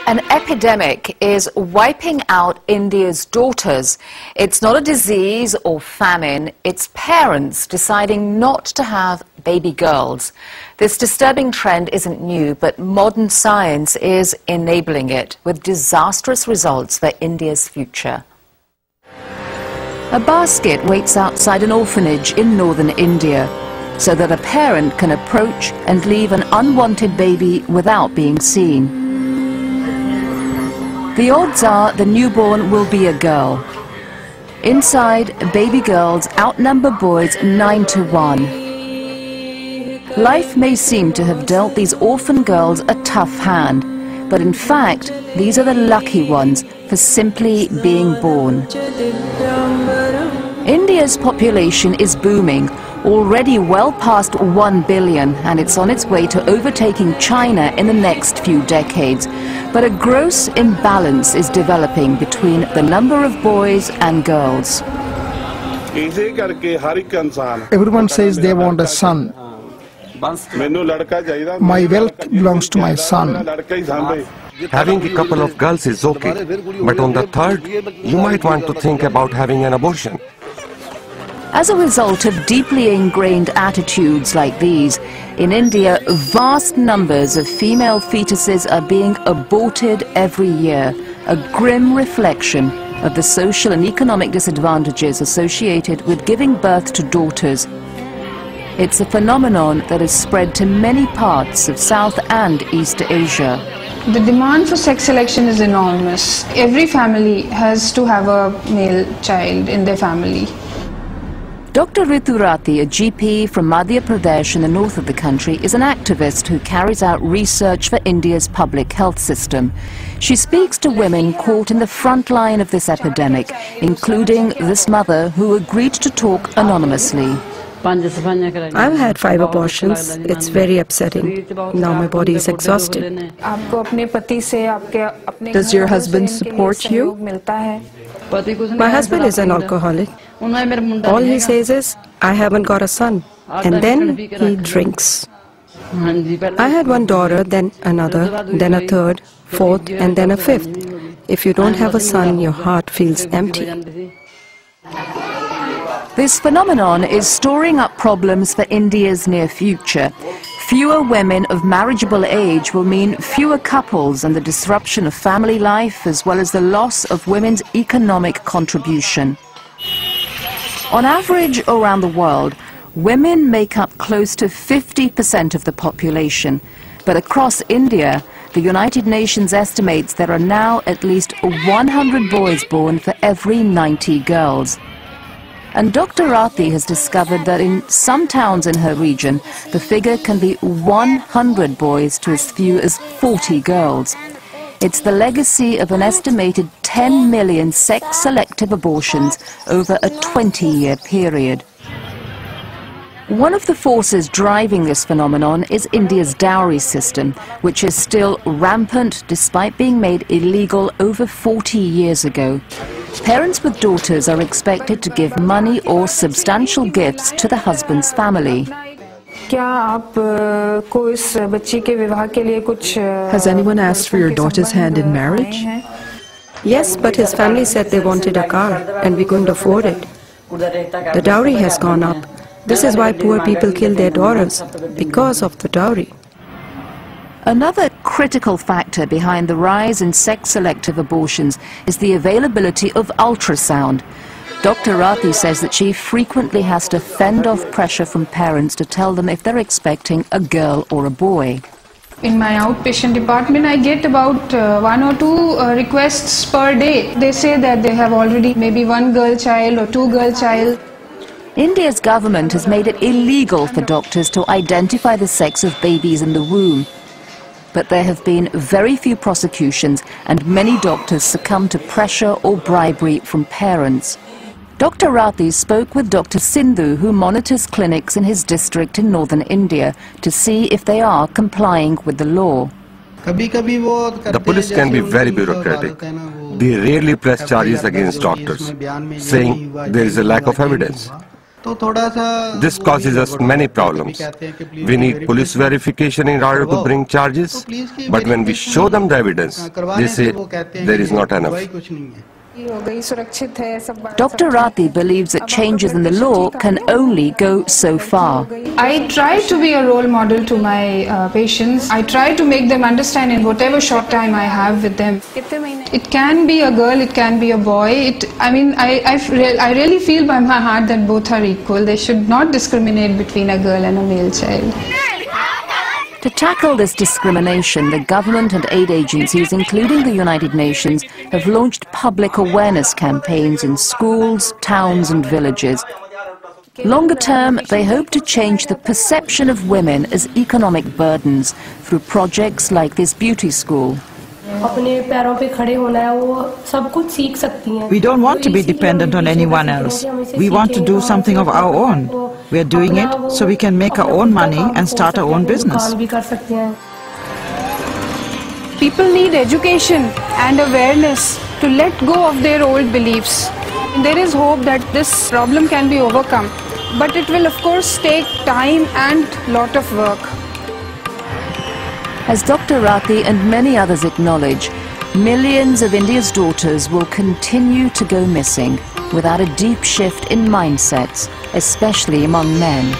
An epidemic is wiping out India's daughters. It's not a disease or famine, it's parents deciding not to have baby girls. This disturbing trend isn't new, but modern science is enabling it, with disastrous results for India's future. A basket waits outside an orphanage in northern India, so that a parent can approach and leave an unwanted baby without being seen. The odds are the newborn will be a girl. Inside, baby girls outnumber boys 9 to 1. Life may seem to have dealt these orphan girls a tough hand, but in fact, these are the lucky ones for simply being born. India's population is booming, already well past 1 billion, and it's on its way to overtaking China in the next few decades. But a gross imbalance is developing between the number of boys and girls. Everyone says they want a son. My wealth belongs to my son. Having a couple of girls is okay, but on the third, you might want to think about having an abortion. As a result of deeply ingrained attitudes like these, in India, vast numbers of female fetuses are being aborted every year, a grim reflection of the social and economic disadvantages associated with giving birth to daughters. It's a phenomenon that has spread to many parts of South and East Asia. The demand for sex selection is enormous. Every family has to have a male child in their family. Dr. Ritu Rathi, a GP from Madhya Pradesh in the north of the country, is an activist who carries out research for India's public health system. She speaks to women caught in the front line of this epidemic, including this mother who agreed to talk anonymously. I've had 5 abortions. It's very upsetting. Now my body is exhausted. Does your husband support you? My husband is an alcoholic. All he says is, I haven't got a son. And then he drinks. I had 1 daughter, then another, then a third, fourth, and then a fifth. If you don't have a son, your heart feels empty. This phenomenon is storing up problems for India's near future. Fewer women of marriageable age will mean fewer couples and the disruption of family life, as well as the loss of women's economic contribution. On average around the world, women make up close to 50% of the population. But across India, the United Nations estimates there are now at least 100 boys born for every 90 girls. And Dr. Rathi has discovered that in some towns in her region, the figure can be 100 boys to as few as 40 girls. It's the legacy of an estimated 10 million sex-selective abortions over a 20-year period. One of the forces driving this phenomenon is India's dowry system, which is still rampant despite being made illegal over 40 years ago. Parents with daughters are expected to give money or substantial gifts to the husband's family. Has anyone asked for your daughter's hand in marriage? Yes, but his family said they wanted a car, and we couldn't afford it. The dowry has gone up. This is why poor people kill their daughters, because of the dowry. Another critical factor behind the rise in sex-selective abortions is the availability of ultrasound. Dr. Rathi says that she frequently has to fend off pressure from parents to tell them if they're expecting a girl or a boy. In my outpatient department, I get about 1 or 2 requests per day. They say that they have already maybe 1 girl child or 2 girl child. India's government has made it illegal for doctors to identify the sex of babies in the womb. But there have been very few prosecutions, and many doctors succumb to pressure or bribery from parents. Dr. Rathi spoke with Dr. Sindhu, who monitors clinics in his district in northern India, to see if they are complying with the law. The police can be very bureaucratic. They rarely press charges against doctors, saying there is a lack of evidence. This causes us many problems. We need police verification in order to bring charges, but when we show them the evidence, they say there is not enough. Dr. Rati believes that changes in the law can only go so far. I try to be a role model to my patients. I try to make them understand in whatever short time I have with them. It can be a girl, it can be a boy. I really feel by my heart that both are equal. They should not discriminate between a girl and a male child. To tackle this discrimination, the government and aid agencies, including the United Nations, have launched public awareness campaigns in schools, towns and villages. Longer term, they hope to change the perception of women as economic burdens through projects like this beauty school. We don't want to be dependent on anyone else. We want to do something of our own. We are doing it so we can make our own money and start our own business. People need education and awareness to let go of their old beliefs. There is hope that this problem can be overcome, but it will of course take time and lot of work. As Dr. Rati and many others acknowledge, millions of India's daughters will continue to go missing without a deep shift in mindsets, especially among men.